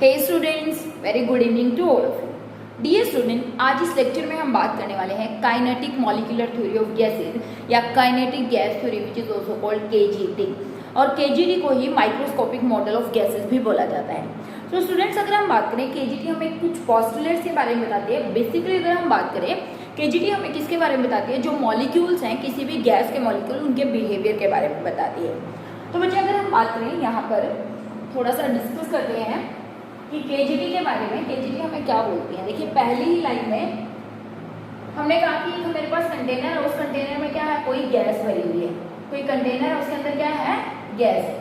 Hey students, very good evening to all of you. Dear student, आज इस lecture में हम बात करने वाले हैं kinetic molecular theory of gases या kinetic gas theory which is also called KGT. और केजीटी को ही माइक्रोस्कोपिक मॉडल ऑफ गैसेज भी बोला जाता है। तो स्टूडेंट्स, अगर हम बात करें केजीटी हमें कुछ पोस्टुलेट्स के बारे में बताती है। बेसिकली अगर हम बात करें केजीटी हमें किसके बारे में बताती है, जो मॉलिक्यूल्स हैं किसी भी गैस के मॉलिक्यूल उनके बिहेवियर के बारे में बताती है। तो बच्चे अगर हम बात करें यहाँ पर थोड़ा सा डिस्कस करते हैं कि केजीटी के बारे में। केजीटी हमें क्या बोलती है, देखिए पहली ही लाइन में हमने कहा कि मेरे पास कंटेनर है, उस कंटेनर में क्या है, कोई गैस भरी हुई है। कोई कंटेनर है, उसके अंदर क्या है, गैस है।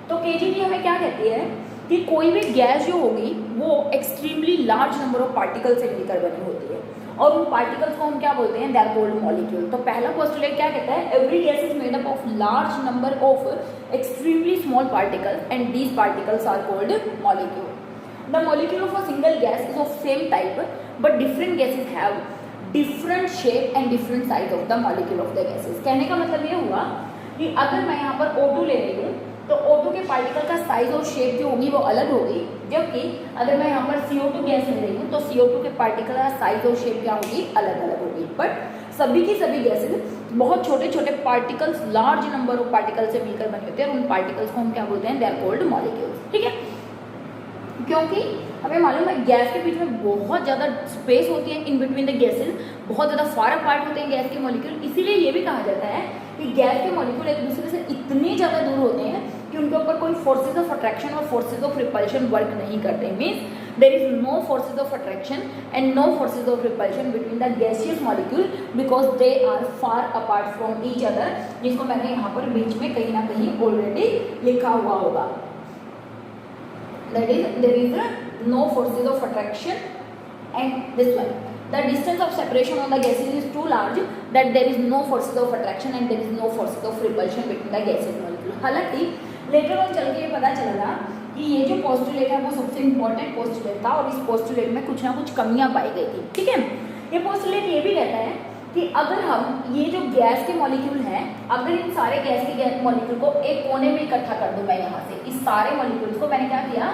तो केजीटी हमें क्या कहती है कि कोई भी गैस जो होगी वो extremely large number of particle से मिलकर बनी होती है, और उन पार्टिकल्स को हम क्या बोलते हैं, दे आर कॉल्ड मॉलिक्यूल। तो पहला पोस्टुलेट क्या कहता है, every gas is made up of large number of extremely small particles and these particles are called molecule. The molecule of a single gas is of same type, but different gases have different shape and different size of the molecule of the gases। कहने का मतलब ये हुआ कि अगर मैं यहाँ पर O2 ले रही हूँ तो O2 के पार्टिकल का साइज और शेप जो होगी वो अलग होगी, जबकि अगर मैं यहाँ पर CO2 गैस ले रही हूँ तो CO2 के पार्टिकल का साइज और शेप क्या होगी, अलग अलग होगी। बट सभी की सभी गैसेज बहुत छोटे छोटे particles, large number of particle से मिलकर बने होते हैं, और उन पार्टिकल्स को हम क्या बोलते हैं, दे आर कॉल्ड मॉलिक्यूल्स। ठीक है, क्योंकि हमें मालूम है गैस के बीच में बहुत ज़्यादा स्पेस होती है, इन बिटवीन द गैसेज बहुत ज़्यादा फार अपार्ट होते हैं गैस के मॉलिक्यूल। इसीलिए ये भी कहा जाता है कि गैस के मॉलिक्यूल एक दूसरे से इतने ज़्यादा दूर होते हैं कि उनके ऊपर कोई फोर्सेज ऑफ अट्रैक्शन और फोर्सेज ऑफ रिपल्शन वर्क नहीं करते। Means there is no forces of attraction and no forces of repulsion between the gaseous molecule because they are far apart from each other, जिसको मैंने यहाँ पर बीच में कहीं ना कहीं ऑलरेडी लिखा हुआ होगा। That is, there is no forces of attraction, and this one, the distance of separation on the gases is too large that there is no forces of attraction and there is no forces of repulsion between the gases molecule। हालांकि later on चल के ये पता चला कि ये जो postulate है वो सबसे इंपॉर्टेंट पोस्टुलेट था, और इस पोस्टुलेट में कुछ ना कुछ कमियां पाई गई थी। ठीक है, ये पोस्टुलेट ये भी कहता है कि अगर हम ये जो गैस के मॉलिक्यूल हैं, अगर इन सारे गैस के मॉलिक्यूल को एक कोने में इकट्ठा कर दूं, मैं यहाँ से इस सारे मॉलिक्यूल्स को मैंने क्या किया,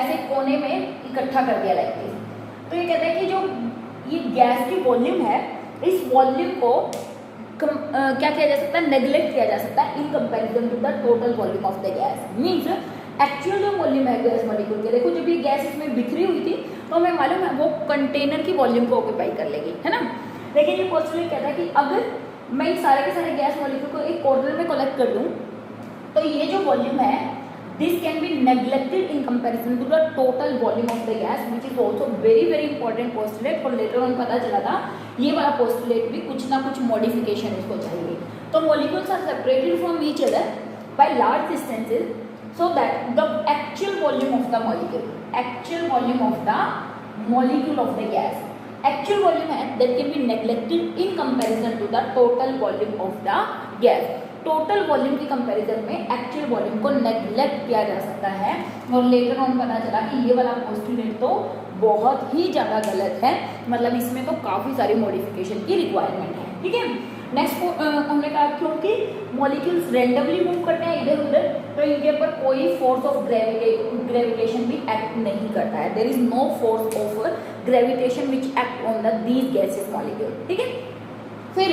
ऐसे कोने में इकट्ठा कर दिया लाइक दिस। तो ये कहता है कि जो ये गैस की वॉल्यूम है, इस वॉल्यूम को क्या किया जा सकता है, नेग्लेक्ट किया जा सकता है in comparison to the total volume of the gas. Means actual जो वॉल्यूम है गैस मॉलिक्यूल के, देखो जब ये गैस इसमें बिखरी हुई थी तो हमें मालूम है वो कंटेनर की वॉल्यूम को ऑक्यूपाई कर लेगी, है ना। लेकिन ये पोस्टुलेट कहता है कि अगर मैं इन सारे के सारे गैस मॉलिक्यूल को एक कॉर्नर में कलेक्ट कर दूं तो ये जो वॉल्यूम है this can be neglected in comparison to the total volume of the gas which is also very very important postulate. और लेटर ऑन पता चला था ये वाला पोस्टुलेट भी कुछ ना कुछ मॉडिफिकेशन इसको चाहिए। तो molecules are separated from each other by large distances so that the actual volume of the molecule of the gas actual volume है that can be neglected in comparison to the total volume of the gas। Total volume की comparison में actual volume को neglect किया जा सकता है, और later on पता चला कि ये वाला पोस्टुलेट तो बहुत ही ज़्यादा गलत है, मतलब इसमें तो काफ़ी सारी मॉडिफिकेशन की रिक्वायरमेंट है। ठीक है, नेक्स्ट हमने कहा क्योंकि मॉलिक्यूल्स रैंडमली मूव करते हैं इधर उधर, तो इनके ऊपर कोई फोर्स ऑफ ग्रेविटेशन भी एक्ट नहीं करता है। There is no force of gravitation which act on the these gases molecule. ठीक है, फिर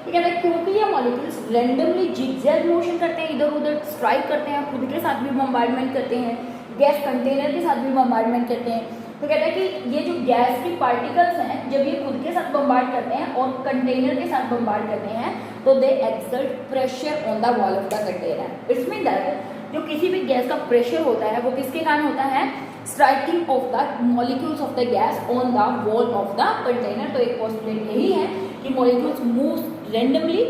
ये कहते हैं क्योंकि ये मॉलिक्यूल्स रैंडमली जिगजैग मोशन करते हैं, इधर उधर स्ट्राइक करते हैं, खुद के साथ भी बम्बार्डमेंट करते हैं, गैस कंटेनर के साथ भी बम्बार्डमेंट करते हैं। तो कहता है कि ये जो गैस की पार्टिकल्स हैं जब ये खुद के साथ बम्बार्ड करते हैं और कंटेनर के साथ बम्बार्ड करते हैं तो they exert pressure on the wall of the container. It's mean that जो किसी भी गैस का प्रेशर होता है वो किसके कारण होता है, striking off the molecules of the gas on the wall of the container. तो एक पोस्टुलेट यही है कि molecules move randomly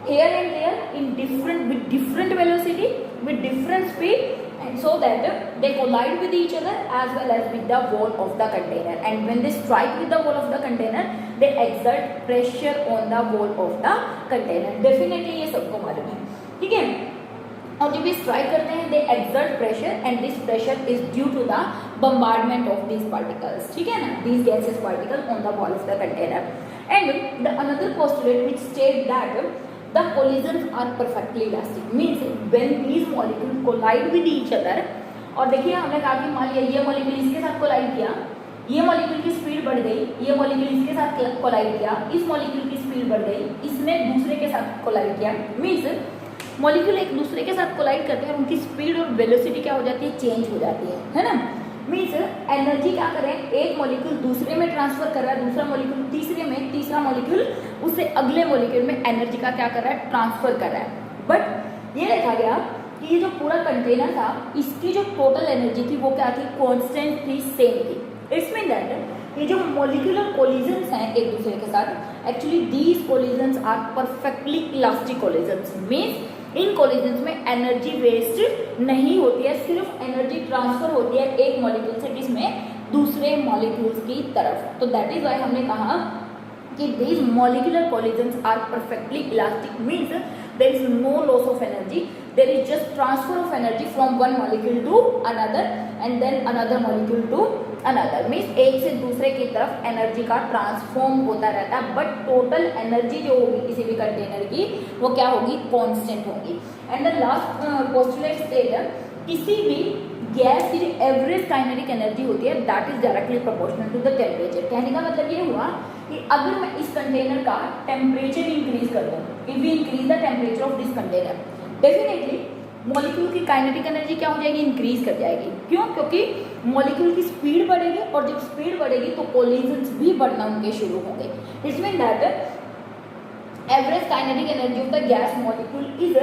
here and there in different velocity with different speed, and so that they collide with each other as well as with the wall of the container, and when they strike with the wall of the container they exert pressure on the wall of the container। definitely ये सबको मालूम है। ठीक है, और जब ये strike करते हैं they exert pressure and this pressure is due to the bombardment of these particles. ठीक है ना, these gases particle on the wall of the container. And the another postulate which state that the collisions are perfectly elastic, means when these molecules collide with each other और देखिए हमने कहा कि मान लिया ये मॉलिक्यूल इसके साथ कोलाइड किया, ये मॉलिक्यूल की स्पीड बढ़ गई, ये मॉलिक्यूल इसके साथ कोलाइड किया, इस मॉलिक्यूल की स्पीड बढ़ गई, इसने दूसरे के साथ कोलाइड किया। मीन्स मॉलिक्यूल एक दूसरे के साथ कोलाइड करते हैं और उनकी स्पीड और वेलोसिटी क्या हो जाती है, चेंज हो जाती है ना। मीन्स एनर्जी क्या करें, एक मॉलिक्यूल दूसरे में ट्रांसफर कर रहा है, दूसरा मॉलिक्यूल तीसरे में, तीसरा मॉलिक्यूल उससे अगले मॉलिक्यूल में एनर्जी का क्या कर रहा है, ट्रांसफर कर रहा है। बट ये देखा गया कि ये जो पूरा कंटेनर था इसकी जो टोटल एनर्जी थी वो क्या थी, कॉन्स्टेंट थी, सेम थी। इट्स मीन दैट ये जो मॉलिक्यूलर कोलिजन्स हैं एक दूसरे के साथ, actually these collisions are perfectly elastic collisions. Means इन कोलिजन्स में एनर्जी वेस्ट नहीं होती है, सिर्फ एनर्जी ट्रांसफर होती है एक मॉलिक्यूल से किसमें, दूसरे मॉलिक्यूल्स की तरफ। तो दैट इज वाई हमने कहा कि these molecular collisions are perfectly elastic, means there is no loss of energy, there is just transfer of energy from one molecule to another and then another molecule to another, means एक से दूसरे की तरफ energy का transform होता रहता है, but total energy जो होगी किसी भी कंटेनर की वो क्या होगी, कांस्टेंट होगी। And the last postulate state, किसी भी गैस की जो एवरेज काइनेटिक एनर्जी होती है that is directly proportional to the temperature. कहने का मतलब ये हुआ कि अगर मैं इस कंटेनर का टेम्परेचर इंक्रीज कर दूँ, if we increase the temperature of this container, definitely molecule की काइनेटिक एनर्जी क्या हो जाएगी, इंक्रीज कर जाएगी। क्यों? क्योंकि मॉलिक्यूल की स्पीड बढ़ेगी और जब स्पीड बढ़ेगी तो कोलिजन्स भी बढ़ना उनके शुरू होंगे। It's mean that average kinetic energy of the gas molecule is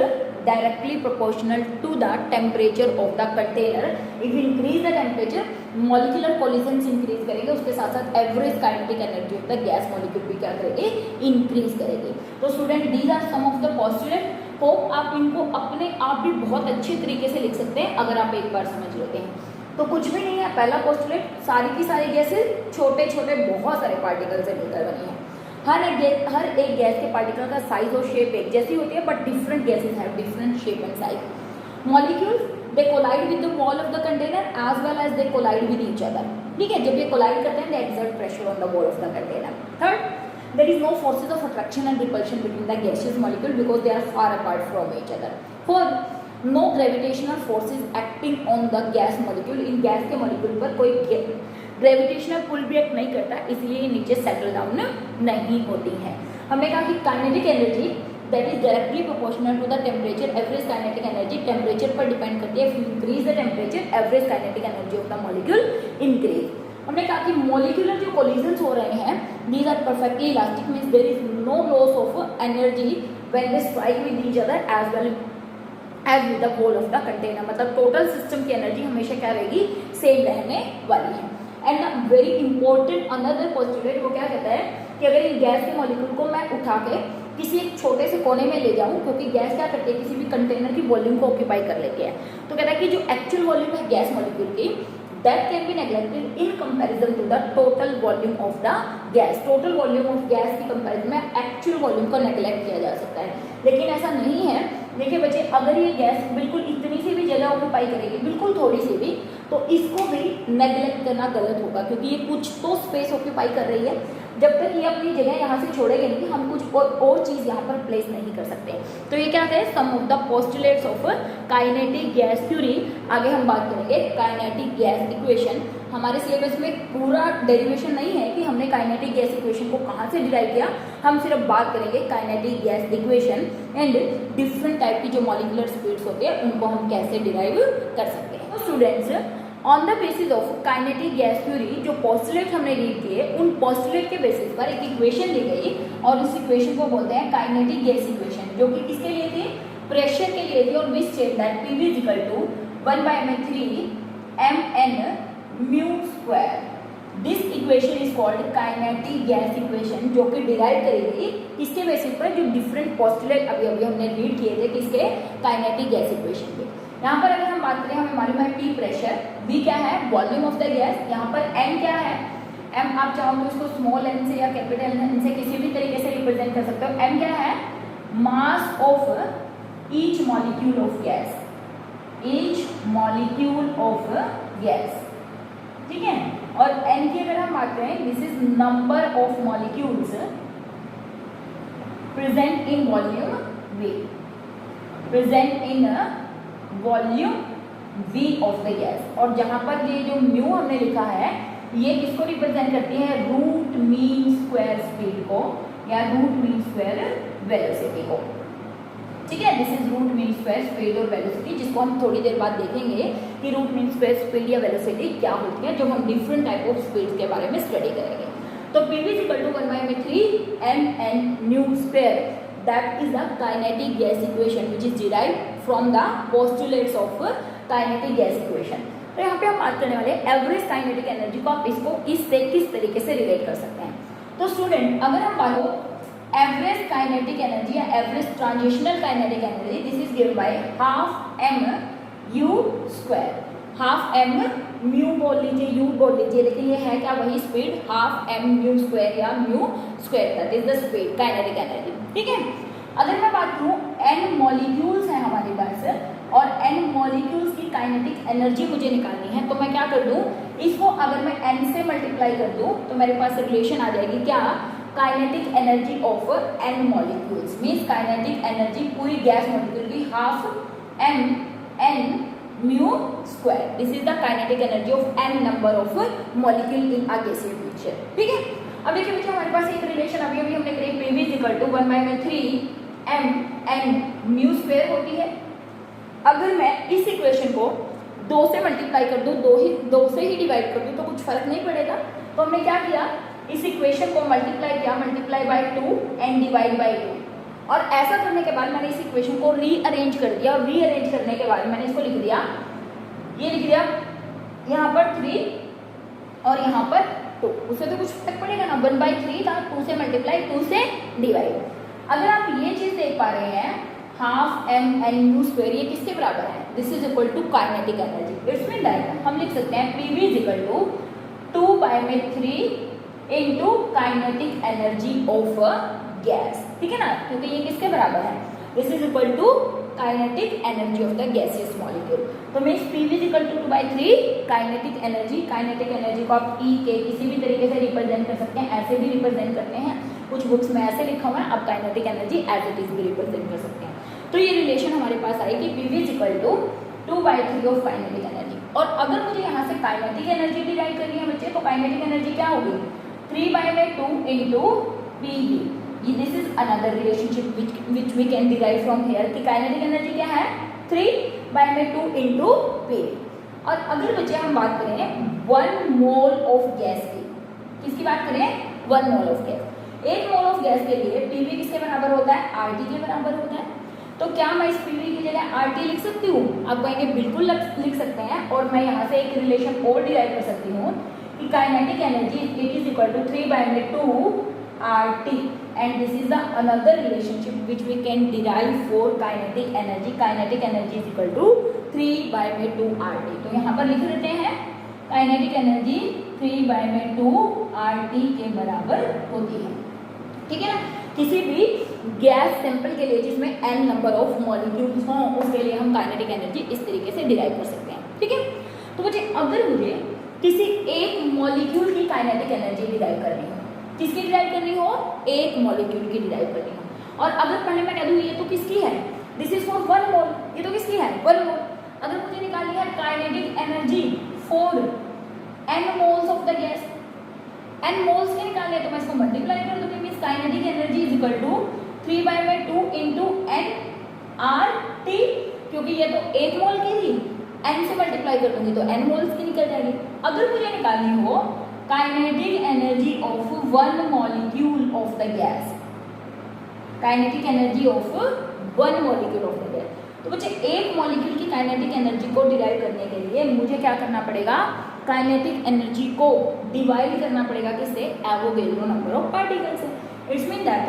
directly proportional to the temperature of the container. If we increase the temperature, molecular collisions increase करेंगे, उसके साथ साथ average kinetic energy of the gas molecule भी क्या करेगी, increase करेगी। तो student these are some of the postulate, hope आप इनको अपने आप भी बहुत अच्छे तरीके से लिख सकते हैं अगर आप एक बार समझ लेते हैं। तो कुछ भी नहीं है, पहला पोस्टुलेट सारी की सारी गैसेज छोटे छोटे बहुत सारे पार्टिकल से मिलकर बनी है। हर एक गैस के पार्टिकल का साइज और शेप एक जैसी होती है, but different gases have different shape and size. Molecules they collide with the wall of the container as well as they collide with each other. ठीक है, जब ये कोलाइड करते हैं they exert pressure on the wall of the container. Third, there is no forces of attraction and repulsion between the gaseous molecule because they are far apart from each other. Fourth, no gravitational forces acting on the gas molecule. In gas के molecule पर कोई gravitational pull भी act नहीं करता, इसलिए नीचे settle down नहीं होती है। हमने कहा कि kinetic energy that is directly proportional to the temperature, average kinetic energy temperature पर डिपेंड करती है। If you increase the temperature, average kinetic energy of the molecule increase. हमने कहा कि मॉलिक्यूलर जो कोलिजन्स हो रहे हैं these are perfectly elastic, means there is no loss of energy when they strike with each other as well as with the whole of the container. मतलब total system की energy हमेशा क्या रहेगी, same रहने वाली है। And very important another postulate वो क्या कहता है कि अगर इन गैस के मॉलिक्यूल को मैं उठा के किसी एक छोटे से कोने में ले जाऊं, क्योंकि गैस क्या करती है किसी भी कंटेनर की वॉल्यूम को ऑक्यूपाई कर लेती है, तो कहता है कि जो एक्चुअल वॉल्यूम है गैस मॉलिक्यूल की that can be neglected in comparison to the total volume of the gas. Total volume of gas की कंपैरिजन में एक्चुअल वॉल्यूम को नेग्लेक्ट किया जा सकता है, लेकिन ऐसा नहीं है। देखिए बच्चे, अगर ये गैस बिल्कुल इतनी सी भी जगह ऑक्यूपाई करेगी, बिल्कुल थोड़ी सी भी, तो इसको भी नेग्लेक्ट करना गलत होगा, क्योंकि ये कुछ तो स्पेस ऑक्यूपाई कर रही है। जब तक ये अपनी जगह यहाँ से छोड़ेगी नहीं, हम कुछ और चीज़ यहाँ पर प्लेस नहीं कर सकते। तो ये क्या है, some of the postulates of kinetic gas theory. आगे हम बात करेंगे काइनेटिक गैस इक्वेशन। हमारे सिलेबस में पूरा डेरिवेशन नहीं है कि हमने काइनेटिक गैस इक्वेशन को कहाँ से डिराइव किया, हम सिर्फ बात करेंगे kinetic gas equation and different type की जो मॉलिक्यूलर स्पीड्स होती है उनको हम कैसे डिराइव कर सकते हैं। तो students, on the basis of kinetic gas theory जो पोस्टुलेट हमने रीड किए, उन पोस्टुलेट के बेसिस पर एक इक्वेशन दी गई और इस इक्वेशन को बोलते हैं काइनेटिक गैस इक्वेशन, जो कि किसके लिए थी, प्रेशर के लिए थी। और which state that PV is equal to 1/3 mn mu square. This equation is called kinetic gas equation, जो कि डिराइव करी गई किसके बेसिस पर, जो डिफरेंट पोस्टुलेट अभी हमने रीड किए थे किसके, काइनेटिक गैस इक्वेशन के। यहाँ पर अगर हम बात करें, हमें मालूम है T प्रेशर, V क्या है, वॉल्यूम ऑफ द गैस, यहाँ पर M क्या है, M आप चाहो तो इसको स्मॉल n से या कैपिटल N से किसी भी तरीके से रिप्रेजेंट कर सकते हो। M क्या है, mass of each molecule of gas, each molecule of gas, ठीक है। और N की अगर हम बात करें, this is number of molecules present in volume V, present in volume V of the gas. और जहां पर ये जो म्यू हमने लिखा है ये किसको रिप्रेजेंट करती है, रूट मीन स्क्वायर स्पीड को या रूट मीन स्क्वायर वेलोसिटी को। ठीक है, this is root mean square speed और वेलोसिटी, जिसको हम थोड़ी देर बाद देखेंगे कि रूट मीन स्क्वायर स्पीड या वेलोसिटी क्या होती है जब हम डिफरेंट टाइप ऑफ स्पीड के बारे में स्टडी करेंगे। तो PV = 1/3 mn square, that is the kinetic gas equation which is derived from the postulates of kinetic gas equation. तो यहाँ पे हम बात करने वाले एवरेज काइनेटिक एनर्जी को आप इसको इससे किस तरीके से रिलेट कर सकते हैं। तो स्टूडेंट, अगर हम बात करो एवरेज काइनेटिक एनर्जी या average transitional kinetic energy, this is given by half m u square. Half m mu बोल लीजिए, यू बोल लीजिए, लेकिन ये है क्या, वही speed half m mu square या mu square, that is the speed kinetic energy. ठीक है, अगर मैं बात करूँ n मॉलिक्यूल्स हैं हमारे पास और n मॉलिक्यूल्स की काइनेटिक एनर्जी मुझे निकालनी है, तो मैं क्या कर दूं, इसको अगर मैं n से मल्टीप्लाई कर दूं तो मेरे पास रिलेशन आ जाएगी क्या, kinetic energy of n molecules, means kinetic energy पूरी गैस मॉलिक्यूल की half m n mu square, this is the kinetic energy of n number of molecule in a gaseous mixture. ठीक है, अब देखिए बच्चों, हमारे पास एक रिलेशन अभी हमने करी, PV = 1/3 mn म्यू स्क्वायर होती है। अगर मैं इस इक्वेशन को 2 से मल्टीप्लाई कर दूं, 2 से ही डिवाइड कर दूं तो कुछ फर्क नहीं पड़ेगा। तो हमने क्या किया, इस इक्वेशन को मल्टीप्लाई किया, multiply by 2 and divide by 2, और ऐसा करने के बाद मैंने इस इक्वेशन को रीअरेंज कर दिया, और रीअरेंज करने के बाद मैंने इसको लिख दिया, ये लिख दिया यहाँ पर 3 और यहाँ पर 2, उससे तो कुछ फर्क पड़ेगा ना, 1/3 था, 2 से मल्टीप्लाई 2 से डिवाइड। अगर आप ये चीज देख पा रहे हैं half m n mu square, ये किसके बराबर है, this is equal to kinetic energy. It's mean that हम लिख सकते हैं PV = 2/3 into kinetic energy of gas. ठीक है ना, क्योंकि ये किसके बराबर है, this is equal to kinetic energy of the gaseous molecule. तो means PV = 2/3 kinetic energy. Kinetic energy को आप E के किसी भी तरीके से रिप्रेजेंट कर सकते हैं, ऐसे भी रिप्रेजेंट करते हैं, कुछ बुक्स में ऐसे लिखा हुआ है, आप kinetic energy as it is भी रिप्रेजेंट कर सकते हैं। तो ये रिलेशन हमारे पास आई कि PV = 2/3 ऑफ काइनेटिक एनर्जी। और अगर मुझे यहाँ से काइनेटिक एनर्जी डिराइव करनी है बच्चे, तो काइनेटिक एनर्जी क्या होगी, 3/2 इनटू PV। ये this is another relationship which we can derive from here कि काइनेटिक एनर्जी क्या है, 3/2 इनटू PV। और अगर बच्चे हम बात करें 1 मोल ऑफ गैस की, किसकी बात करें, 1 mole of gas, 1 mole of gas के लिए PV किसके बराबर होता है, RT के बराबर होता है। तो क्या मैं इस PV की जगह RT लिख सकती हूँ, आप कहेंगे बिल्कुल लिख सकते हैं। और मैं यहाँ से एक रिलेशन और डिराइव कर सकती हूँ कि kinetic energy it is equal to 3/2 RT, and this is the another relationship which we can derive for kinetic energy. Kinetic energy is equal to 3/2 RT। तो यहाँ पर लिख देते हैं काइनेटिक एनर्जी 3/2 RT के बराबर होती है। ठीक है ना, किसी भी गैस सैंपल के लिए जिसमें n नंबर ऑफ मॉलिक्यूल्स हों, उसके लिए हम काइनेटिक एनर्जी इस तरीके से डिराइव कर सकते हैं। ठीक है, तो मुझे अगर मुझे किसी एक मॉलिक्यूल की काइनेटिक एनर्जी डिराइव करनी हो, किसकी डिराइव करनी हो, एक मॉलिक्यूल की डिराइव करनी हो, और अगर पहले मैं कह दूं ये तो किसकी है, दिस इज फॉर 1 मोल, ये तो किसकी है, 1 मोल। अगर मुझे निकालनी है kinetic energy for n moles of the gas, n moles के निकालने तो मैं इसको मल्टीप्लाई कर दूंगी, means kinetic energy is equal to 3/2 into n RT, क्योंकि ये तो 1 मोल की थी, n से मल्टीप्लाई कर दूंगी तो n मोल्स की निकल जाएगी। अगर मुझे निकालनी हो kinetic energy of 1 molecule of the gas, kinetic energy of 1 molecule of the gas, तो बच्चे एक मॉलिक्यूल की काइनेटिक एनर्जी को डिराइव करने के लिए मुझे क्या करना पड़ेगा, काइनेटिक एनर्जी को डिवाइड करना पड़ेगा किससे, एवोगैड्रो नंबर ऑफ पार्टिकल से। It's mean that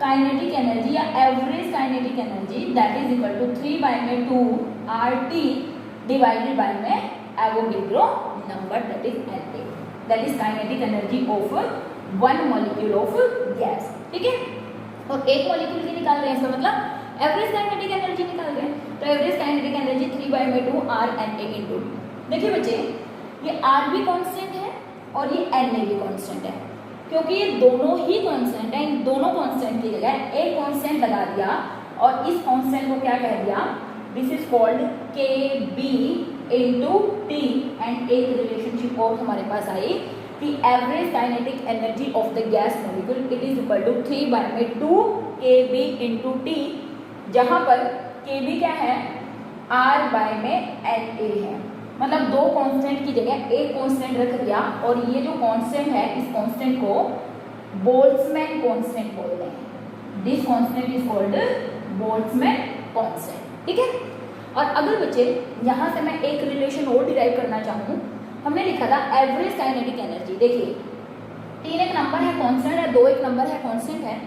kinetic energy या average kinetic energy that is equal to 3/2 RT divided by में Avogadro number that is NA, that is kinetic energy of 1 molecule of gas. ठीक है, और एक molecule की निकाल रहे हैं, इसका मतलब एवरेज काइनेटिक एनर्जी निकाल रहे हैं। तो average kinetic energy 3/2 RNA into, देखिए बच्चे ये R भी कांस्टेंट है और ये NA भी कांस्टेंट है, क्योंकि ये दोनों ही कांस्टेंट है। इन दोनों कांस्टेंट की जगह एक कांस्टेंट लगा दिया और इस कांस्टेंट को क्या कह दिया, this is called KB into T, and एक रिलेशनशिप और हमारे पास आई कि average kinetic energy of the gas molecule it is equal to 3/2 kb into T, जहां पर kb क्या है, r बाय में na है। मतलब दो कांस्टेंट की जगह एक कांस्टेंट रख दिया, और ये जो कांस्टेंट है इस कांस्टेंट को बोल्ट्जमैन कांस्टेंट बोलते हैं। This constant is called Boltzmann constant, ठीक है। और अगर बच्चे यहाँ से मैं एक रिलेशन और डिराइव करना चाहूँ, हमने लिखा था एवरेज काइनेटिक एनर्जी। देखिए 3 एक नंबर है कांस्टेंट है, 2 एक नंबर है कांस्टेंट है,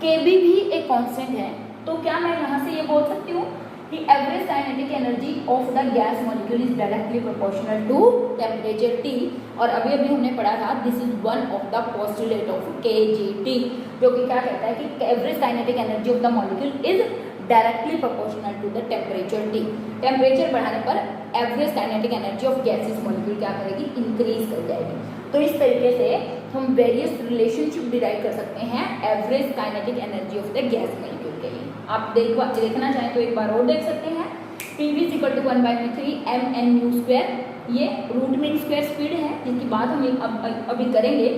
kb भी एक कांस्टेंट है, तो क्या मैं यहाँ से ये बोल सकती हूँ कि average kinetic energy of the gas molecule is directly proportional to temperature T। और अभी अभी हमने पढ़ा था this is one of the postulate of KGT, जो कि क्या कहता है कि average kinetic energy of the molecule is directly proportional to the temperature T। Temperature बढ़ाने पर average kinetic energy of gases molecule क्या करेगी, इंक्रीज कर जाएगी। तो इस तरीके से हम वेरियस रिलेशनशिप डिराइव कर सकते हैं average kinetic energy of the gas molecule के लिए। आप देखना चाहें तो एक बार और देख सकते हैं, PV is equal to 1/3 mn², ये रूट मीन स्क्वायर स्पीड है जिसकी बात हम अभी करेंगे।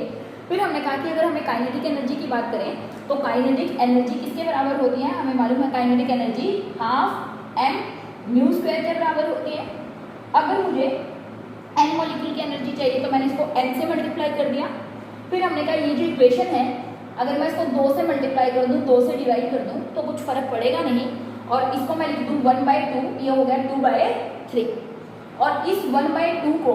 फिर हमने कहा कि अगर हमें काइनेटिक एनर्जी की बात करें तो काइनेटिक एनर्जी किसके बराबर होती है, हमें मालूम है काइनेटिक एनर्जी ½ m² के बराबर होती है। अगर मुझे n मॉलिक्यूल की एनर्जी चाहिए तो मैंने इसको n से मल्टीप्लाई कर दिया। फिर हमने कहा ये जो इक्वेशन है अगर मैं इसको 2 से मल्टीप्लाई कर दूँ, 2 से डिवाइड कर दूँ तो कुछ फर्क पड़ेगा नहीं, और इसको मैं लिख दूँ 1/2, ये हो गया 2/3। और इस 1/2 को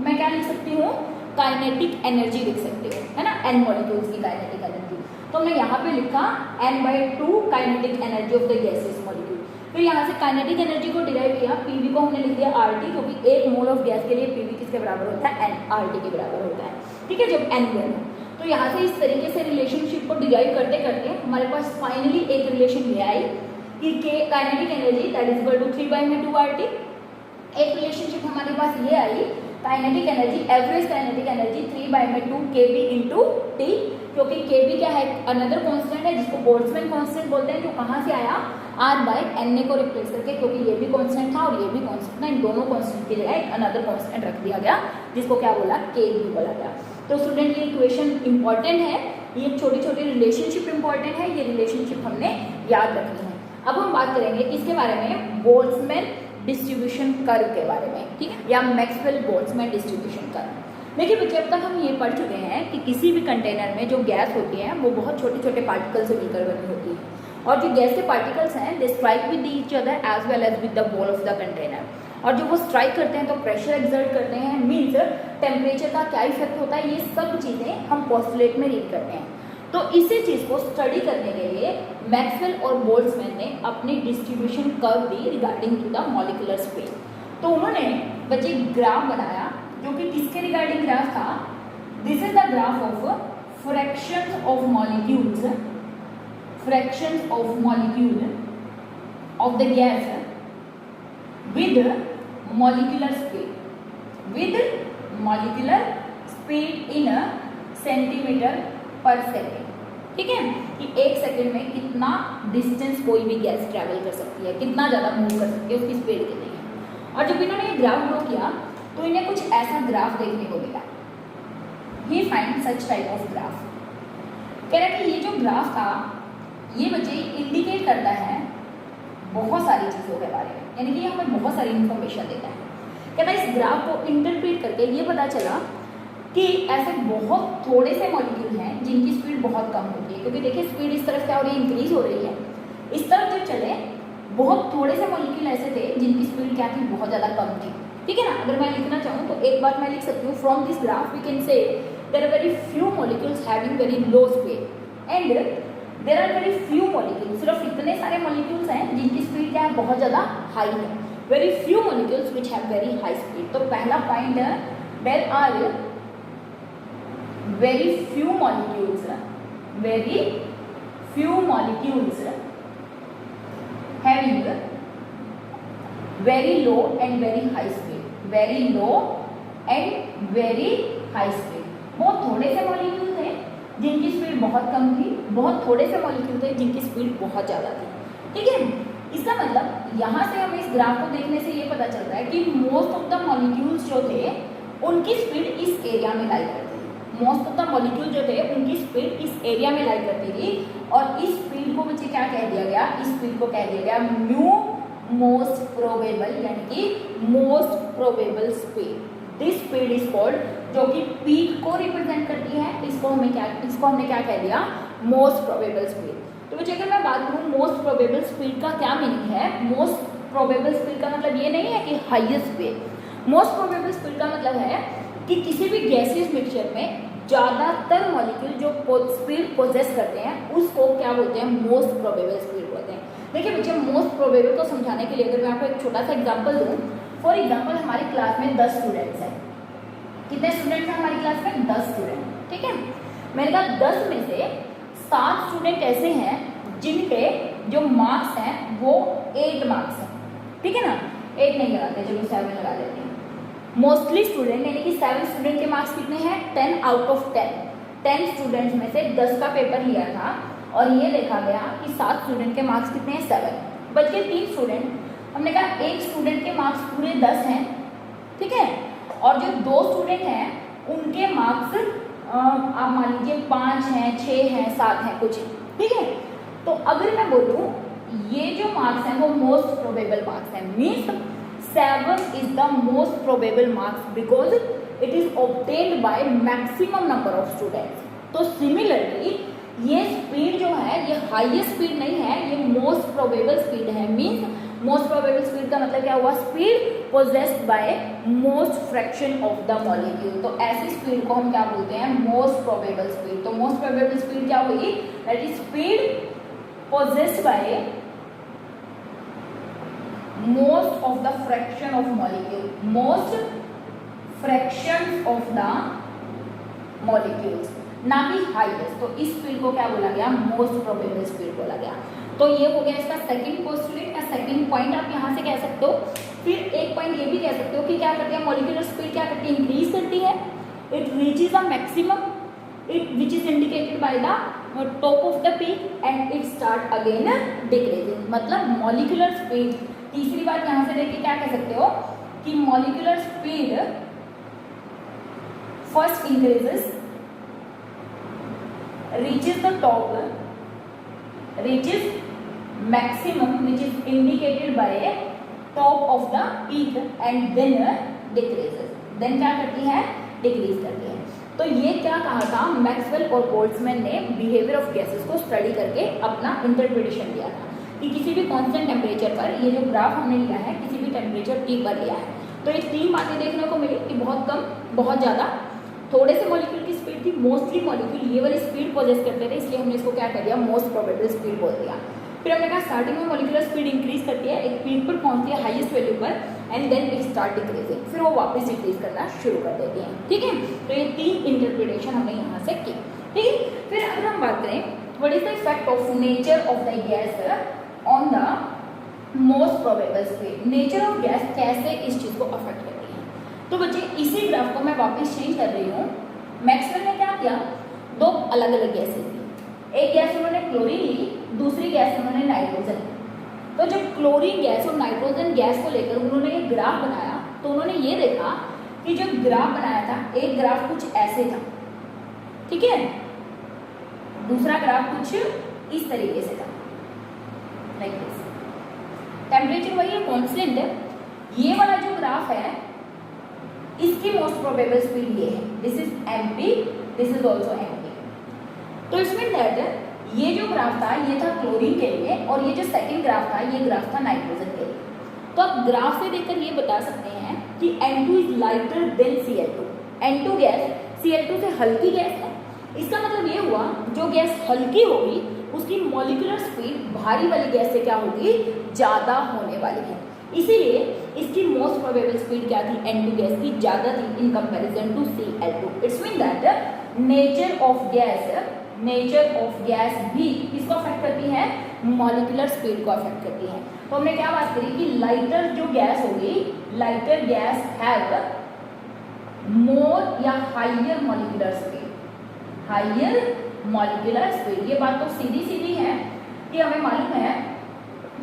मैं क्या लिख सकती हूँ, काइनेटिक एनर्जी लिख सकती हूँ, है ना, n मॉलिक्यूल्स की काइनेटिक एनर्जी। तो हमने यहाँ पे लिखा n/2 kinetic energy of the gases molecule. फिर यहाँ से काइनेटिक एनर्जी को डिराइव किया, PV को हमने लिख दिया RT, क्योंकि 1 मोल ऑफ गैस के लिए PV किसके बराबर होता है, RT के बराबर होता है, ठीक है, जब n गिवन हो। तो यहाँ से इस तरीके से रिलेशनशिप को डिराइव करते करते हमारे पास फाइनली एक रिलेशन ये आई कि kinetic energy that is equal to 3/2 RT। एक रिलेशनशिप हमारे पास ये आई kinetic energy, average kinetic energy 3/2 kb into T, क्योंकि kb क्या है, अनदर कांस्टेंट है जिसको बोल्ट्जमैन कांस्टेंट बोलते हैं, जो कहाँ से आया, r/na को रिप्लेस करके, क्योंकि ये भी कांस्टेंट था और ये भी कांस्टेंट था, इन दोनों कांस्टेंट की जगह एक अनदर कांस्टेंट रख दिया गया जिसको क्या बोला, kb बोला गया। तो स्टूडेंट ये इक्वेशन इंपॉर्टेंट है, ये छोटी छोटी रिलेशनशिप इंपॉर्टेंट है, ये रिलेशनशिप हमने याद रखनी है। अब हम बात करेंगे किसके बारे में, बोल्ट्जमैन डिस्ट्रीब्यूशन कर्व के बारे में, ठीक है, या मैक्सवेल बोल्ट्जमैन डिस्ट्रीब्यूशन कर्व। देखिए बच्चे अब तक हम ये पढ़ चुके हैं कि किसी भी कंटेनर में जो गैस होती है वो बहुत छोटे छोटे पार्टिकल से मिलकर बनी होती है, और जो गैस के पार्टिकल्स हैं they strike with each other as well as with the wall of the container, और जब वो स्ट्राइक करते हैं तो प्रेशर एक्सर्ट करते हैं, मीन्स टेम्परेचर का क्या इफेक्ट होता है, ये सब चीज़ें हम पोस्टुलेट में रीड करते हैं। तो इसी चीज़ को स्टडी करने के लिए मैक्सवेल और बोल्ट्जमैन ने अपनी डिस्ट्रीब्यूशन कर्व दी regarding to the molecular space. तो उन्होंने बच्चे ग्राफ बनाया, जो कि किसके रिगार्डिंग ग्राफ था, this is the graph of fractions of molecules, fractions of molecule of the gas with molecular speed in a centimeter per second, ठीक है, कि 1 सेकेंड में कितना डिस्टेंस कोई भी गैस ट्रैवल कर सकती है, कितना ज़्यादा मूव कर सकती है, उसकी स्पीड कितनी है। और जब इन्होंने ये ग्राफ ड्रॉ किया तो इन्हें कुछ ऐसा ग्राफ देखने को मिला, he find such type of graph. कह रहा है कि ये जो ग्राफ था ये बच्चे इंडिकेट करता है बहुत सारी चीज़ों के बारे में, यानी कि ये हमें बहुत सारी इन्फॉर्मेशन देता है। कहता है इस ग्राफ को इंटरप्रेट करके ये पता चला कि ऐसे बहुत थोड़े से मॉलिक्यूल हैं जिनकी स्पीड बहुत कम होती है, क्योंकि देखिए स्पीड इस तरफ क्या हो रही है, इंक्रीज हो रही है, इस तरफ जब चले बहुत थोड़े से मॉलिक्यूल ऐसे थे जिनकी स्पीड क्या थी, बहुत ज़्यादा कम थी, ठीक है ना। अगर मैं लिखना चाहूँ तो एक बात मैं लिख सकती हूँ, from this graph we can say there are very few molecules having very low speed and there are very few molecules, सिर्फ इतने सारे मॉलिक्यूल्स हैं जिनकी स्पीड क्या है, बहुत ज़्यादा हाई है, very few molecules which have very high speed. तो पहला पॉइंट है there are very few molecules having very low and very high speed, very low and very high speed। बहुत थोड़े से मॉलिक्यूल थे जिनकी स्पीड बहुत कम थी, बहुत थोड़े से मॉलिक्यूल थे जिनकी स्पीड बहुत ज़्यादा थी, ठीक है। इसका मतलब यहाँ से हमें इस ग्राफ को देखने से ये पता चलता है कि मोस्ट ऑफ द मॉलिक्यूल्स जो थे उनकी स्पीड इस एरिया में लाई करती थी। मोस्ट ऑफ द मॉलिक्यूल जो थे उनकी स्पीड इस एरिया में लाई करती थी और इस स्पीड को मुझे क्या कह दिया गया, इस स्पीड को कह दिया गया म्यू मोस्ट प्रोबेबल, यानी कि most probable speed. This speed is called, जो कि पीक को रिप्रेजेंट करती है, इसको हमने क्या कह दिया, मोस्ट प्रोबेबल स्पीड। तो मुझे अगर मैं बात करूँ मोस्ट प्रोबेबल स्पीड का क्या मीनिंग है, मोस्ट प्रोबेबल स्पीड का मतलब ये नहीं है कि highest speed. Most probable speed का मतलब है कि किसी भी गैसियस मिक्सचर में ज़्यादातर मॉलिक्यूल जो स्पीड पोजेस करते हैं उसको क्या बोलते हैं, मोस्ट प्रोबेबल स्पीड बोलते हैं। देखिए बच्चे, मोस्ट प्रोबेबल को समझाने के लिए अगर मैं आपको एक छोटा सा एग्जांपल दूं, फॉर एग्जांपल हमारी क्लास में 10 स्टूडेंट्स हैं। कितने स्टूडेंट्स हैं हमारी क्लास में, 10 स्टूडेंट, ठीक है। मैंने कहा 10 में से 7 स्टूडेंट ऐसे हैं जिनके जो मार्क्स हैं वो 8 मार्क्स हैं, ठीक है ना। 8 नहीं लगाते, चलो 7 लगा देते हैं। मोस्टली स्टूडेंट यानी कि 7 स्टूडेंट के मार्क्स कितने हैं, 10 आउट ऑफ 10। 10 स्टूडेंट्स में से 10 का पेपर लिया था और ये देखा गया कि 7 स्टूडेंट के मार्क्स कितने हैं, 7। बच गए 3 स्टूडेंट। हमने कहा एक स्टूडेंट के मार्क्स पूरे 10 हैं, ठीक है, और जो 2 स्टूडेंट हैं उनके मार्क्स आप मान लीजिए 5 हैं, 6 हैं, 7 हैं कुछ, ठीक है। तो अगर मैं बोलूँ ये जो मार्क्स हैं वो मोस्ट प्रोबेबल मार्क्स हैं, means 7 is the most probable marks because it is obtained by maximum number of students. तो सिमिलरली ये स्पीड जो है ये हाईएस्ट स्पीड नहीं है, ये मोस्ट प्रोबेबल स्पीड है। मीन्स मोस्ट प्रोबेबल स्पीड का मतलब क्या हुआ, speed possessed bye most fraction of the molecule. तो ऐसी स्पीड को हम क्या बोलते हैं, मोस्ट प्रोबेबल स्पीड। तो मोस्ट प्रोबेबल स्पीड क्या हुई, that is speed possessed bye most of the fraction of molecule, most fraction of the molecules, ना कि हाईएस्ट। तो इस स्पीड को क्या बोला गया, मोस्ट प्रोबेबल स्पीड बोला गया। तो ये हो गया इसका सेकंड पोस्टुलेट या सेकंड पॉइंट, आप यहाँ से कह सकते हो। फिर एक पॉइंट ये भी कह सकते हो कि क्या करती है मॉलिक्यूलर स्पीड, क्या करती है, इंक्रीज करती है। It reaches a maximum it which is indicated by the top of the peak and it start again decreasing. मतलब मॉलिक्यूलर स्पीड, तीसरी बात यहाँ से देखिए क्या कह सकते हो कि molecular speed first increases, reaches the top, reaches maximum which is indicated by top of the peak and then decreases, then क्या करती है, डिक्रीज करती है। तो ये क्या कहा था, मैक्सवेल और बोल्ट्जमैन ने बिहेवियर ऑफ गैसेस को स्टडी करके अपना इंटरप्रिटेशन दिया था कि किसी भी कांस्टेंट टेम्परेचर पर, ये जो ग्राफ हमने लिया है किसी भी टेम्परेचर T पर लिया है, तो ये 3 बातें देखने को मिली कि बहुत कम, बहुत ज़्यादा, थोड़े से मॉलिक्यूल की स्पीड थी, मोस्टली मॉलिक्यूल ये वाली स्पीड पोजेस करते थे, इसलिए हमने इसको क्या कर दिया, मोस्ट प्रोबेबल स्पीड बोल दिया। फिर हमने कहा स्टार्टिंग में मॉलिक्यूलर स्पीड इंक्रीज करती है, एक पीक पर पहुंचती है हाईएस्ट वैल्यू पर and then it start decreasing, फिर वो वापस डिक्रीज करना शुरू कर देती है, ठीक है। तो ये 3 इंटरप्रिटेशन हमने यहाँ से की, ठीक है। फिर अगर हम बात करें what is the effect of nature of the gas on the most probable speed, nature of gas कैसे इस चीज़ को अफेक्ट करती है। तो बच्चे इसी ग्राफ को मैं वापस चेंज कर रही हूँ। मैक्सवेल ने क्या किया, 2 अलग अलग गैसेस ली, एक गैस उन्होंने क्लोरीन ली, दूसरी गैस उन्होंने नाइट्रोजन ली। तो जब क्लोरीन गैस और नाइट्रोजन गैस को लेकर उन्होंने एक ग्राफ बनाया तो उन्होंने ये देखा कि जो ग्राफ बनाया था, एक ग्राफ कुछ ऐसे था, ठीक है, दूसरा ग्राफ कुछ इस तरीके से था, लाइक दिस। टेम्परेचर वही है, कॉन्स्टेंट है। ये वाला जो ग्राफ है इसकी मोस्ट प्रोबेबल स्पीड ये है, this is MP, this is also MP। तो इसमें दैट ये जो ग्राफ था ये था क्लोरीन के लिए और ये जो सेकंड ग्राफ था ये ग्राफ था नाइट्रोजन के लिए। तो आप ग्राफ से देखकर ये बता सकते हैं कि N2 is lighter than Cl2। N2 gas Cl2 से हल्की गैस है, इसका मतलब ये हुआ जो गैस हल्की होगी उसकी मॉलिक्यूलर स्पीड भारी वाली गैस से क्या होगी, ज़्यादा होने वाली है। इसीलिए इसकी मोस्ट प्रोबेबल स्पीड क्या थी, N2 गैस की ज़्यादा थी in comparison to Cl2। It's mean that nature of gas भी किसको अफेक्ट करती है, मॉलिक्यूलर स्पीड को अफेक्ट करती है। तो हमने क्या बात करी कि लाइटर जो गैस होगी, लाइटर गैस हैव मोर या higher molecular speed, higher molecular speed. ये बात तो सीधी सीधी है कि हमें मालूम है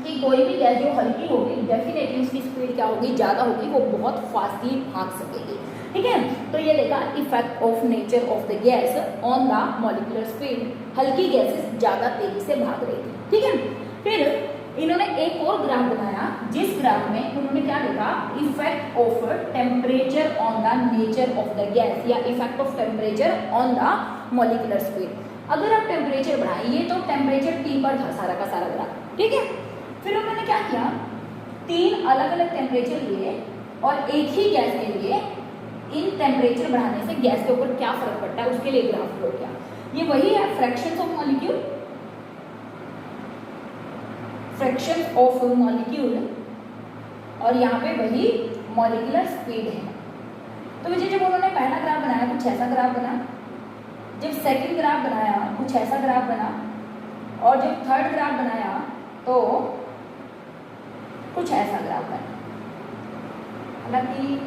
कि कोई भी गैस जो हल्की होगी डेफिनेटली उसकी स्पीड क्या होगी, ज़्यादा होगी, वो बहुत फास्टली भाग सकेगी। ठीक है, तो ये देखा effect of nature of the gas on the molecular speed, हल्की गैसेस ज़्यादा तेजी से भाग रही थी। ठीक है, फिर इन्होंने एक और ग्राफ बनाया, जिस ग्राफ में उन्होंने क्या लिखा, effect of temperature on the nature of the gas या effect of temperature on the molecular speed. अगर आप टेम्परेचर बढ़ाइए तो टेम्परेचर T पर था सारा का सारा ग्राफ। ठीक है, फिर उन्होंने क्या किया, 3 अलग अलग टेम्परेचर लिए और एक ही गैस के लिए इन टेम्परेचर बढ़ाने से गैस के ऊपर क्या फर्क पड़ता है उसके लिए ग्राफ प्लॉट किया। ये वही है fractions of molecule, fraction of molecule, और यहाँ पे वही मॉलिक्यूलर स्पीड है। तो मुझे जब उन्होंने पहला ग्राफ बनाया कुछ ऐसा ग्राफ बना, जब सेकंड ग्राफ बनाया कुछ ऐसा ग्राफ बना, और जब थर्ड ग्राफ बनाया तो कुछ ऐसा ग्राफ बना। हालांकि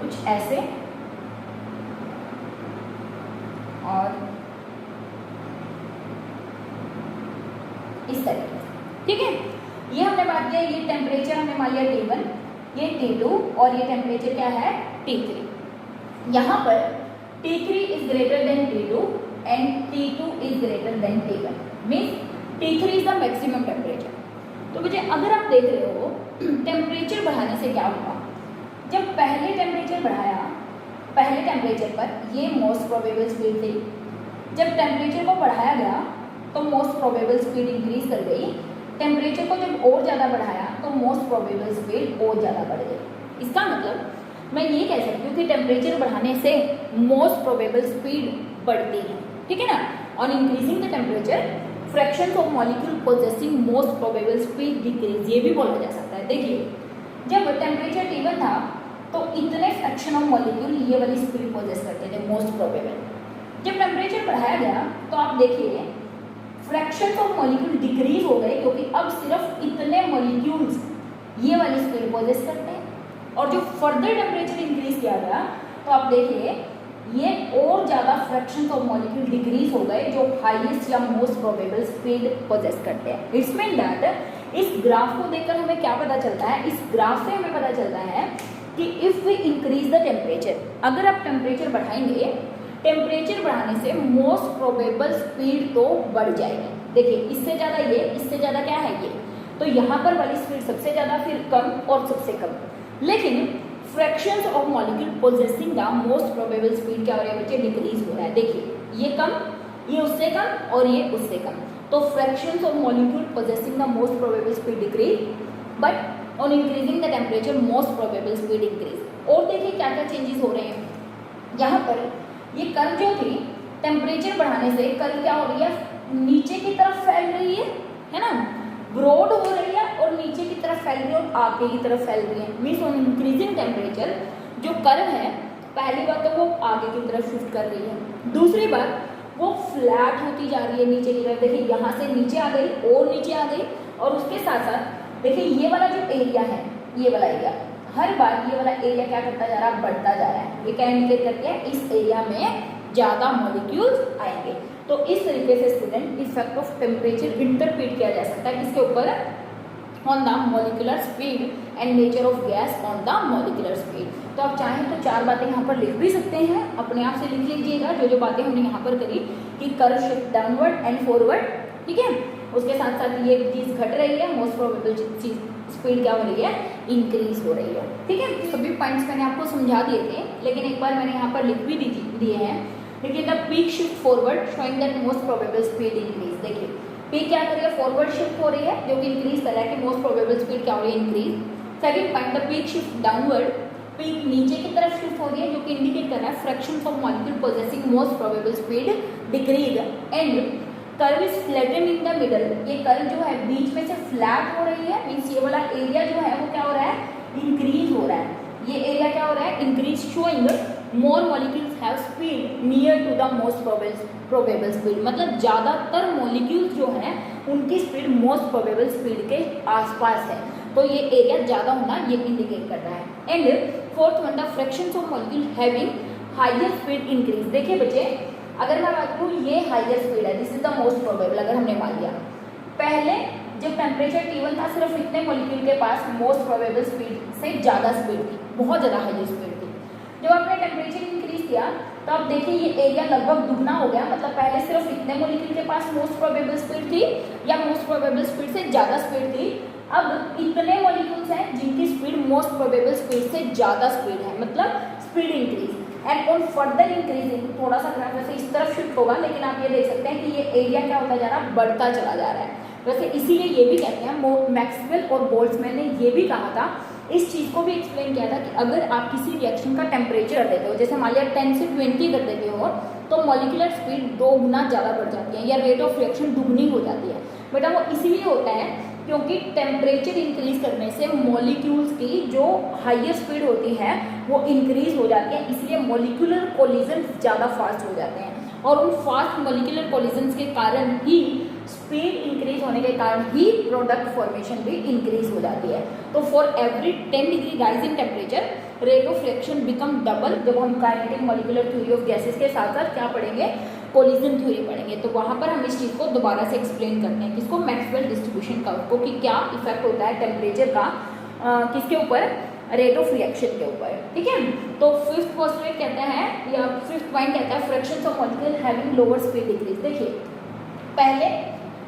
कुछ ऐसे और इस तरीके से। ठीक है, ये हमने बात किया, ये टेम्परेचर हमने मान लिया T1, ये T2 और ये टेम्परेचर क्या है T3। यहाँ पर T3 is greater than T2 and T2 is greater than T1, means T3 is the maximum temperature. तो मुझे अगर आप देख रहे हो टेम्परेचर बढ़ाने से क्या हुआ, जब पहले टेम्परेचर बढ़ाया, पहले टेम्परेचर पर ये मोस्ट प्रोबेबल स्पीड थी, जब टेम्परेचर को बढ़ाया गया तो मोस्ट प्रोबेबल स्पीड इंक्रीज कर गई, टेम्परेचर को जब और ज़्यादा बढ़ाया तो मोस्ट प्रोबेबल स्पीड और ज़्यादा बढ़ गई। इसका मतलब मैं ये कह सकती हूँ कि टेम्परेचर बढ़ाने से मोस्ट प्रोबेबल स्पीड बढ़ती है। ठीक है ना, on increasing the temperature fraction of molecule possessing most probable speed decrease, ये भी बोला जा सकता है। देखिए, जब टेम्परेचर T1 था तो इतने फ्रैक्शन ऑफ मॉलिक्यूल ये वाली स्पीड पोजेस करते थे मोस्ट प्रोबेबल। जब टेम्परेचर बढ़ाया गया तो आप देखिए फ्रैक्शन ऑफ मॉलिक्यूल डिक्रीज हो गए, क्योंकि अब सिर्फ इतने मॉलिक्यूल्स ये वाली स्पीड पोजेस करते हैं। और जो फर्दर टेम्परेचर इंक्रीज किया गया तो आप देखिए ये और ज़्यादा फ्रैक्शन ऑफ मॉलिक्यूल डिक्रीज हो गए जो हाईएस्ट या मोस्ट प्रोबेबल स्पीड पोजेस करते हैं। इट्स मीन दैट इस ग्राफ को देखकर हमें क्या पता चलता है, इस ग्राफ से हमें पता चलता है कि if we increase the temperature, अगर आप टेम्परेचर बढ़ाएंगे, टेम्परेचर बढ़ाने से मोस्ट प्रोबेबल स्पीड तो बढ़ जाएगी। देखिए इससे ज़्यादा ये, इससे ज़्यादा क्या है ये, तो यहाँ पर वाली स्पीड सबसे ज़्यादा, फिर कम और सबसे कम। लेकिन fractions of molecule possessing the most probable speed क्या हो रहा है बच्चे, डिक्रीज हो रहा है। देखिए ये कम, ये उससे कम और ये उससे कम, तो fractions of molecule possessing the most probable speed decrease, but on increasing the temperature most probable speed increase. और देखिए क्या क्या चेंजेस हो रहे हैं यहाँ पर। ये कर्व जो थी टेम्परेचर बढ़ाने से कर्व क्या हो रही है, नीचे की तरफ फैल रही है ना, ब्रॉड हो रही है और नीचे की तरफ फैल रही है और आगे की तरफ फैल रही है। मीन्स ऑन इंक्रीजिंग टेम्परेचर जो कर्व है, पहली बात तो वो आगे की तरफ शिफ्ट कर रही है, दूसरी बात वो फ्लैट होती जा रही है नीचे की तरफ। देखिए यहाँ से नीचे आ गई और नीचे आ गई, और उसके साथ साथ देखिए ये वाला जो एरिया है, ये वाला एरिया हर बार ये वाला एरिया क्या करता जा रहा है, बढ़ता जा रहा है। ये क्या इंडिकेट करते हैं, इस एरिया में ज़्यादा मॉलिक्यूल्स आएंगे। तो इस तरीके से student effect of temperature interpret किया जा सकता है किसके ऊपर, on the molecular speed and nature of gas on the molecular speed. तो आप चाहें तो 4 बातें यहाँ पर लिख भी सकते हैं, अपने आप से लिख लीजिएगा जो जो बातें हमने यहाँ पर करी कि curve shift downward and forward. ठीक है, उसके साथ साथ ये चीज़ घट रही है, मोस्ट प्रोबेबल चीज स्पीड क्या हो रही है, इंक्रीज हो रही है। ठीक है, सभी पॉइंट्स मैंने आपको समझा दिए थे, लेकिन एक बार मैंने यहाँ पर लिख भी दिए हैं। देखिए the peak shift forward showing that most probable speed increase. देखिए पीक क्या कर रही है, फॉरवर्ड शिफ्ट हो रही है जो कि इंक्रीज कर रहा है कि मोस्ट प्रोबेबल स्पीड क्या हो रही है, increase. Second point the peak shift downward, peak नीचे की तरफ शिफ्ट हो रही है जो कि इंडिकेट कर रहा है fraction of molecule possessing most probable speed decrease. And curve is flattened in the middle, ये कर्व जो है बीच में से फ्लैट हो रही है, मीन्स ये वाला एरिया जो है वो क्या हो रहा है, इंक्रीज हो रहा है। ये एरिया क्या हो रहा है, increase, showing more molecules have speed near to the most probable speed, मतलब ज़्यादातर मॉलिक्यूल्स जो हैं उनकी स्पीड मोस्ट प्रोबेबल स्पीड के आसपास है, तो ये एरिया ज़्यादा होना ये इंडिकेट कर रहा है। And fourth one the fractions of molecule having higher speed increase. देखिए बच्चे अगर मैं बात करूँ ये हाईएस्ट स्पीड है, this is the most probable. अगर हमने मान लिया पहले जब टेम्परेचर T1 था सिर्फ इतने मॉलिक्यूल के पास मोस्ट प्रोबेबल स्पीड से ज़्यादा स्पीड थी, बहुत ज़्यादा हाई स्पीड थी। जब आपने टेम्परेचर इंक्रीज किया तो आप देखिए ये एरिया लगभग दुगना हो गया, मतलब पहले सिर्फ इतने मॉलिक्यूल के पास मोस्ट प्रोबेबल स्पीड थी या मोस्ट प्रोबेबल स्पीड से ज़्यादा स्पीड थी, अब इतने मॉलिक्यूल्स हैं जिनकी स्पीड मोस्ट प्रोबेबल स्पीड से ज़्यादा स्पीड है, मतलब speed increase. And on further increasing, थोड़ा सा ग्राफ वैसे इस तरफ शिफ्ट होगा लेकिन आप ये देख सकते हैं कि ये एरिया क्या होता जा रहा है, बढ़ता चला जा रहा है। वैसे इसीलिए ये भी कहते हैं, मैक्सवेल और बोल्ट्जमैन ने ये भी कहा था, इस चीज़ को भी एक्सप्लेन किया था कि अगर आप किसी रिएक्शन का टेम्परेचर कर देते हो, जैसे मान लिया 10 से 20 कर देते हो, तो मॉलिक्यूलर स्पीड 2 गुना ज़्यादा बढ़ जाती है या रेट ऑफ रिएक्शन दुगनी हो जाती है। बेटा वो इसलिए होता है क्योंकि टेम्परेचर इंक्रीज करने से मॉलिक्यूल्स की जो हाइयर स्पीड होती है वो इंक्रीज हो जाती है, इसलिए मॉलिक्यूलर कोलिजन ज़्यादा फास्ट हो जाते हैं और उन फास्ट मॉलिक्यूलर कोलिजन्स के कारण ही स्पीड इंक्रीज होने के कारण ही प्रोडक्ट फॉर्मेशन भी इंक्रीज हो जाती है। तो for every 10 degree rise in temperature rate of reaction become double. जब हम kinetic molecular theory of gases के साथ साथ क्या पढ़ेंगे, कोलिजन थ्योरी पढ़ेंगे, तो वहाँ पर हम इस चीज़ को दोबारा से एक्सप्लेन करते हैं, किसको, मैक्सवेल डिस्ट्रीब्यूशन का, को कि क्या इफेक्ट होता है टेम्परेचर का किसके ऊपर, रेट ऑफ रिएक्शन के ऊपर। ठीक है, तो फिफ्थ पोस्टुलेट कहता है या फिफ्थ पॉइंट कहता है fractions of molecule having lower speed decrease. देखिए पहले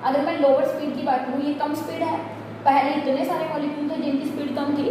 अगर मैं लोअर स्पीड की बात करूँ, ये कम स्पीड है, पहले इतने सारे मॉलिक्यूल थे जिनकी स्पीड कम थी,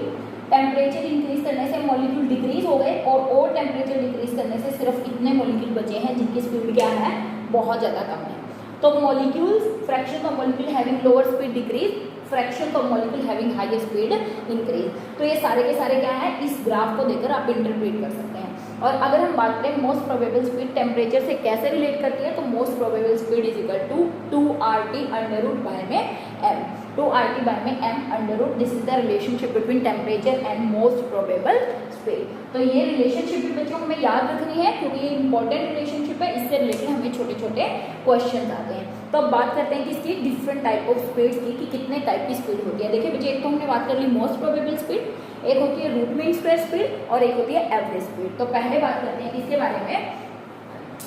टेम्परेचर इंक्रीज करने से मॉलिक्यूल डिक्रीज हो गए और टेम्परेचर डिक्रीज करने से सिर्फ इतने मॉलिक्यूल बचे हैं जिनकी स्पीड क्या है, बहुत ज़्यादा कम है। तो molecules, fraction of molecule having lower speed decrease, fraction of molecule having higher speed increase. तो ये सारे के सारे क्या है, इस ग्राफ को देखकर आप इंटरप्रेट कर सकते हैं। और अगर हम बात करें मोस्ट प्रोबेबल स्पीड टेम्परेचर से कैसे रिलेट करती है, तो most probable speed is equal to 2RT under root by में m, 2RT बाय में m under root, this is the relationship between temperature and most probable speed. तो ये relationship भी बच्चों हमें याद रखनी है क्योंकि ये इंपॉर्टेंट रिलेशनशिप है, इससे रिलेटेड हमें छोटे छोटे क्वेश्चन आते हैं। तो अब बात करते हैं कि इसकी डिफरेंट टाइप ऑफ स्पीड्स की, कि कितने टाइप की स्पीड होती है। देखिए बच्चे, एक तो हमने बात कर ली मोस्ट प्रोबेबल स्पीड, एक होती है रूट मीन स्क्वायर स्पीड और एक होती है एवरेज स्पीड। तो पहले बात करते हैं इसके बारे में,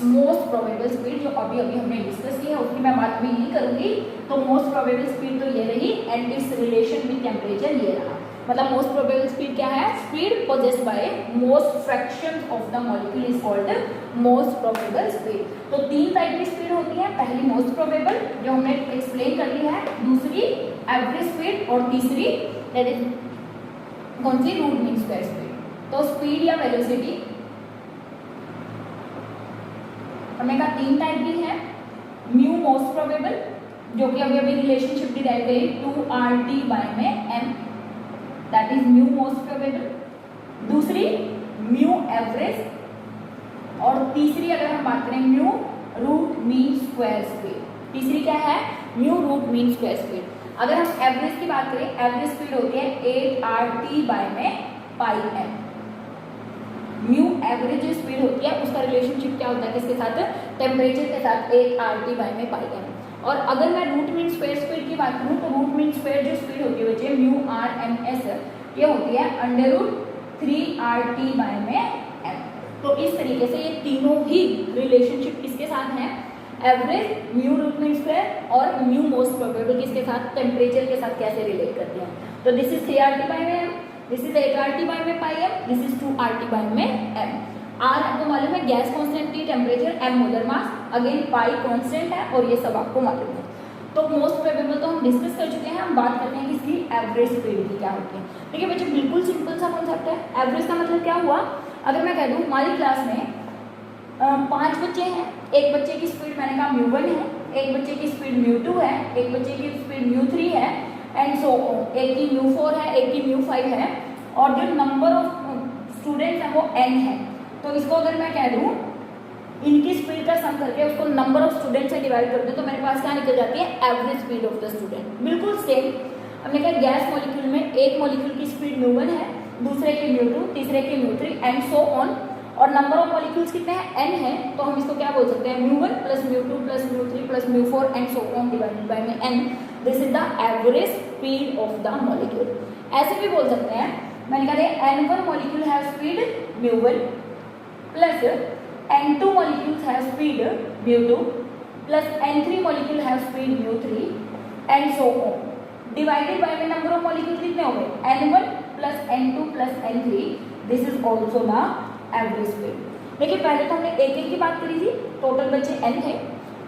मोस्ट प्रोबेबल स्पीड जो अभी अभी हमने डिस्कस की है उसकी मैं बात भी नहीं करूंगी। तो मोस्ट प्रोबेबल स्पीड तो ये रही and it's relation with temperature ये रहा। मतलब मोस्ट प्रोबेबल स्पीड क्या है, speed possessed bye most fraction of the molecule is called most probable speed. तो 3 टाइप की स्पीड होती है, पहली मोस्ट प्रोबेबल जो हमने एक्सप्लेन कर ली है, दूसरी एवरेज स्पीड और तीसरी दैट इज कौन सी, रूट मीन स्क्वायर स्पीड। तो स्पीड या वेलोसिटी हमने कहा 3 टाइप की है, म्यू मोस्ट प्रोबेबल जो कि अभी अभी रिलेशनशिप डिराइव करी 2RT बाय में m, that is mu most probable, दूसरी म्यू एवरेज और तीसरी अगर हम बात करें mu root mean square speed. तीसरी क्या है, mu root mean square speed. अगर हम एवरेज की बात करें, एवरेज स्पीड होती है 8RT बाय में पाई m। म्यू एवरेज जो स्पीड होती है उसका रिलेशनशिप क्या होता है किसके साथ, टेम्परेचर के साथ, 8RT बाय में पाई m। और अगर मैं रूट मीन स्क्वायर स्पीड की बात करूँ तो रूट मीन स्क्वायर जो स्पीड होती है बच्चे म्यू RMS ये होती है अंडर रूट 3RT बाय में m। तो इस तरीके से ये तीनों ही रिलेशनशिप किसके साथ हैं, average, mu root mean square और म्यू मोस्ट प्रोबेबल किसके साथ, टेम्परेचर के साथ कैसे रिलेट करते हैं। तो दिस इज 3RT बाय में m, this is 8RT by में pi m, this is 2RT by में m। आर आपको मालूम है गैस कांस्टेंट की, temperature, m molar mass, again pi constant है और ये सब आपको मालूम है। तो मोस्ट प्रोबेबल तो हम डिस्कस कर चुके हैं, हम बात करते हैं कि इसकी एवरेज स्पीड की क्या होती है। देखिए बच्चे बिल्कुल सिंपल सा कॉन्सेप्ट है। एवरेज का मतलब क्या हुआ, अगर मैं कह दूँ हमारी क्लास में 5 बच्चे हैं, एक बच्चे की स्पीड मैंने कहा म्यू1 है, एक बच्चे की स्पीड म्यू2 है, एक बच्चे की स्पीड म्यू3 है एंड सो एक की म्यू4 है, एक की म्यू5 है और जो नंबर ऑफ स्टूडेंट्स हैं वो n है। तो इसको अगर मैं कह दूँ इनकी स्पीड का सम करके उसको नंबर ऑफ स्टूडेंट से डिवाइड कर दूँ तो मेरे पास क्या निकल जाती है, average speed of the student. बिल्कुल सेम हमने कहा गैस मॉलिक्यूल में एक मॉलिक्यूल की स्पीड म्यू1 है, दूसरे की म्यू2, तीसरे की म्यू3 एंड सो ऑन, और नंबर ऑफ मॉलिक्यूल्स कितने हैं, n है। तो हम इसको क्या बोल सकते हैं, म्यू1 प्लस म्यू2 प्लस म्यू3 प्लस म्यू4 and so on divided by में n, this is the average speed of the molecule. ऐसे भी बोल सकते हैं, मैंने कहा n1 मॉलिक्यूल हैव स्पीड म्यू1 plus N2 molecules have speed mu2 plus N3 molecule have speed mu3 and so on. Divided by में number of molecules कितने हो गए N1 plus N2 plus N3. This is also the average speed. देखिए पहले तो हमने एक की बात करी थी, टोटल बच्चे n थे,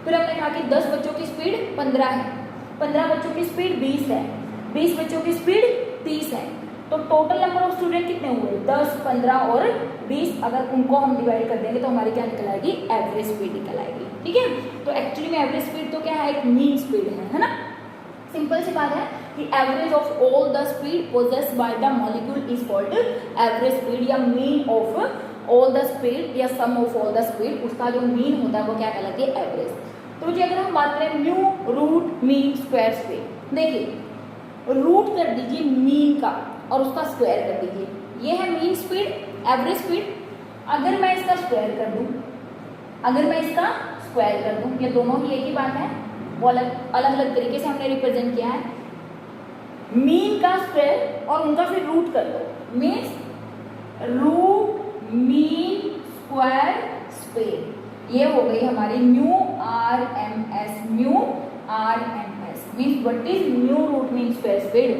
फिर हमने कहा कि 10 बच्चों की स्पीड 15 है, 15 बच्चों की स्पीड 20 है, 20 बच्चों की स्पीड 30 है, तो टोटल नंबर ऑफ स्टूडेंट कितने हुए 10, 15 और 20. अगर उनको हम डिवाइड कर देंगे तो हमारी क्या निकल आएगी एवरेज स्पीड निकल आएगी. ठीक है, तो एक्चुअली में एवरेज स्पीड तो क्या है, एक मीन स्पीड है ना. सिंपल सी बात है कि average of all the speed possessed by the molecule is called average speed या mean of all the speed या sum of all the speed, उसका जो मीन होता है वो क्या कहलाती है एवरेज. तो जी अगर हम बात करें mu root mean square speed, देखिए रूट कर दीजिए मीन का और उसका स्क्वायर कर दीजिए, ये है मीन स्पीड एवरेज स्पीड. अगर मैं इसका स्क्वायर कर दूं, अगर मैं इसका स्क्वायर कर दूं, ये दोनों ही एक ही बात है, वो अलग अलग तरीके से हमने रिप्रेजेंट किया है. मीन का स्क्वायर और उनका फिर रूट कर दो, means root mean square speed, ये हो गई हमारी mu R M S. Mu R M S means what is mu root mean square speed.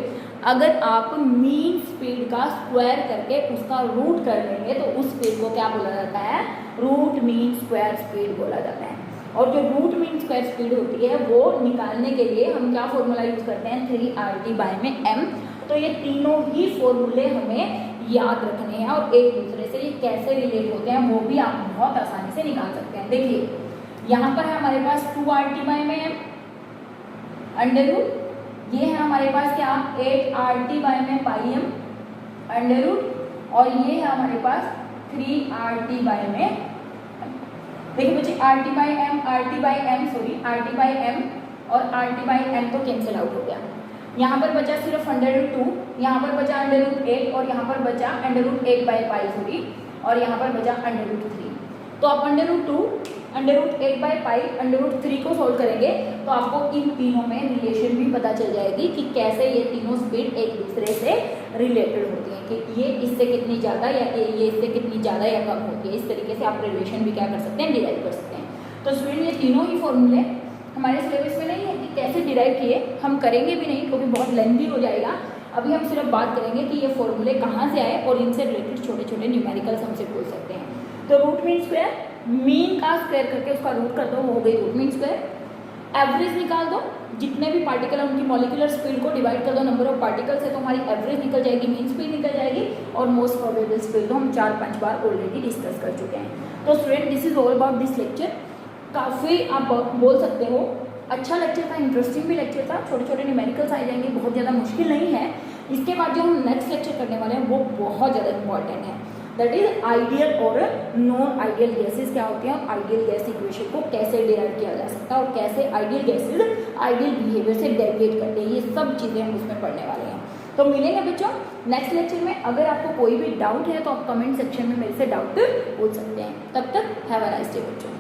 अगर आप मीन स्पीड का स्क्वायर करके उसका रूट कर लेंगे तो उस स्पीड को क्या बोला जाता है, रूट मीन स्क्वायर स्पीड बोला जाता है. और जो रूट मीन स्क्वायर स्पीड होती है वो निकालने के लिए हम क्या फॉर्मूला यूज करते हैं 3RT/m. तो ये तीनों ही फॉर्मूले हमें याद रखने हैं और एक दूसरे से ये कैसे रिलेट होते हैं वो भी आप बहुत आसानी से निकाल सकते हैं. देखिए यहाँ पर है हमारे पास 2RT/m अंडर रूट, ये है हमारे पास क्या 8RT/m अंडर रूट, और ये है हमारे पास 3RT/m. देखिए बच्चे RT/m और RT/m तो कैंसिल आउट हो गया. यहाँ पर बचा सिर्फ √2, यहाँ पर बचा √8 और यहाँ पर बचा √8/पाई सॉरी, और यहाँ पर बचा √3. तो आप √2, √8/पाई, √3 को सोल्व करेंगे तो आपको इन तीनों में रिलेशन भी पता चल जाएगी कि कैसे ये तीनों स्पीड एक दूसरे से रिलेटेड होती हैं, कि ये इससे कितनी ज़्यादा या ये इससे कितनी ज़्यादा या कम होती है. इस तरीके से आप रिलेशन भी क्या कर सकते हैं, डिराइव कर सकते हैं. तो स्टूडेंट ये तीनों ही फॉर्मूले हमारे सिलेबस में नहीं है कि कैसे डिराइव किए, हम करेंगे भी नहीं क्योंकि बहुत लेंथी हो जाएगा. अभी हम सिर्फ बात करेंगे कि ये फॉर्मूले कहाँ से आए और इनसे रिलेटेड छोटे छोटे न्यूमेरिकल्स हमसे पूछ सकते हैं. तो रूट मीन स्क्वायर, मीन का स्क्वायर करके उसका रूट कर दो, वो हो गई रूट मीन स्क्वायर. एवरेज निकाल दो, जितने भी पार्टिकल है उनकी मॉलिक्यूलर स्पीड को डिवाइड कर दो नंबर ऑफ पार्टिकल्स है तो हमारी एवरेज निकल जाएगी, मीन स्पीड निकल जाएगी. और मोस्ट प्रोबेबल स्पीड तो हम 4-5 बार ऑलरेडी डिस्कस कर चुके हैं. तो student this is all about this lecture. काफ़ी आप बोल सकते हो अच्छा लेक्चर था, इंटरेस्टिंग भी लेक्चर था, छोटे छोटे न्यूमेरिकल्स आ जाएंगे, बहुत ज़्यादा मुश्किल नहीं है. इसके बाद जो हम नेक्स्ट लेक्चर करने वाले हैं वो बहुत ज़्यादा इंपॉर्टेंट है, दैट इज आइडियल और नॉन आइडियल गैसेज क्या होती हैं और आइडियल गैस इक्वेशन को कैसे डिराइव किया जा सकता है और कैसे आइडियल गैसेज आइडियल बिहेवियर से डेविएट करते हैं, ये सब चीज़ें हम उसमें पढ़ने वाले हैं. तो मिलेंगे बच्चों नेक्स्ट लेक्चर में. अगर आपको कोई भी डाउट है तो आप कमेंट सेक्शन में मेरे से डाउट पूछ सकते हैं. तब तक हैव अ नाइस डे बच्चों.